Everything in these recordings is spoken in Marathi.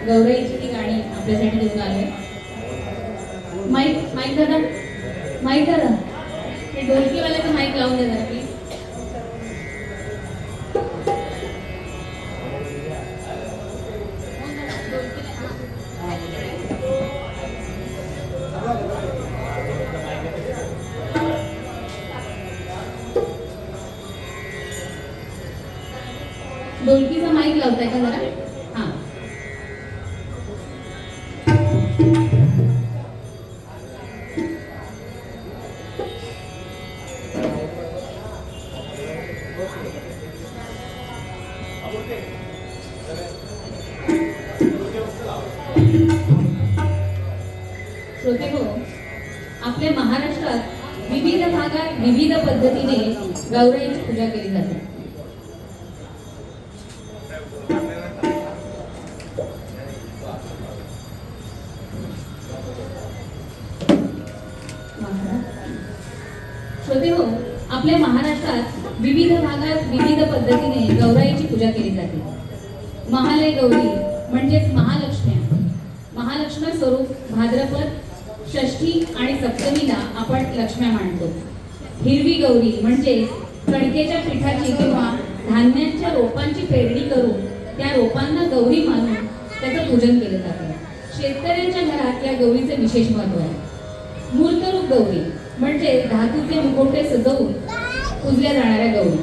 गौराईची ती गाणी आपल्यासाठी घेऊन आलोय. माईक माईक दादा, माईक दादा, हे ढोलकीवाल्याचं माईक लावून दे जरा प्लीज. ढोलकीचा माईक लावताय का जरा? हां. श्रोते हो, आपल्या महाराष्ट्रात विविध भागात विविध पद्धतीने गौराईची पूजा केली जाते. श्रोते हो, आपल्या महाराष्ट्रात विविध भागात विविध पद्धतीने गौराईची पूजा केली जाते. महालय गौरी म्हणजेच महालक्ष्म्या, महालक्ष्मी स्वरूप भाद्रपद षष्ठी आणि सप्तमीला आपण लक्ष्म्या मांडतो. हिरवी गौरी म्हणजे कणकेच्या पिठाची किंवा धान्यांच्या रोपांची पेरणी करून त्या रोपांना गौरी मानून त्याचं पूजन केलं जातं. शेतकऱ्यांच्या घरात या गौरीचे विशेष महत्त्व आहे. मूर्तरूप गौरी म्हणजे धातूचे मुखवटे सजवून पूजल्या जाणाऱ्या गौरी.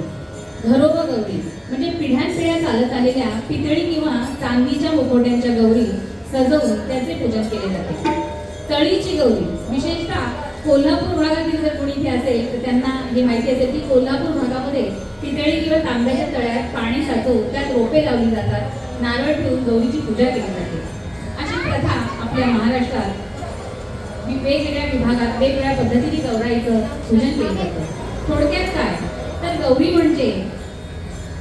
घरोबा गौरी म्हणजे पिढ्यानपिढ्या चालत आलेल्या पितळी किंवा चांदीच्या मुखवट्यांच्या गौरी सजवून त्याचे पूजन केले जाते. तळीची गौरी विशेषतः कोल्हापूर भागातील जर कोणी इथे असेल तर त्यांना हे माहिती असेल की कोल्हापूर भागामध्ये पितळी किंवा तांब्याच्या तळ्यात पाणी साचवून त्यात रोपे लावली जातात, नारळ ठेवून गौरीची पूजा केली जाते. अशी प्रथा आपल्या महाराष्ट्रात वेगवेगळ्या विभागात वेगवेगळ्या पद्धतीने गौराईचं पूजन केलं जातं. थोडक्यात काय तर गौरी म्हणजे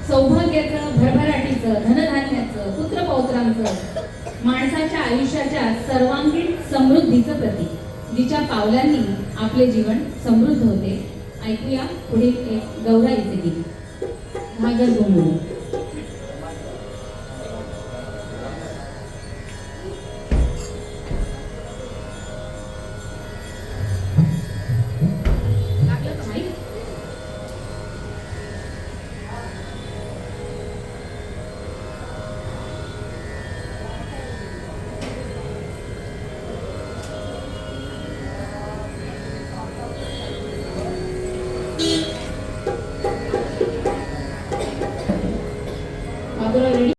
सौभाग्याचं, भरभराटीचं, धनधान्याचं, पुत्रपौत्रांचं, माणसाच्या आयुष्याच्या सर्वांगीण समृद्धीचं प्रतीक, जिच्या पावलांनी आपले जीवन समृद्ध होते. ऐकूया पुढे एक गौराईचे गीत, घागर घुमून.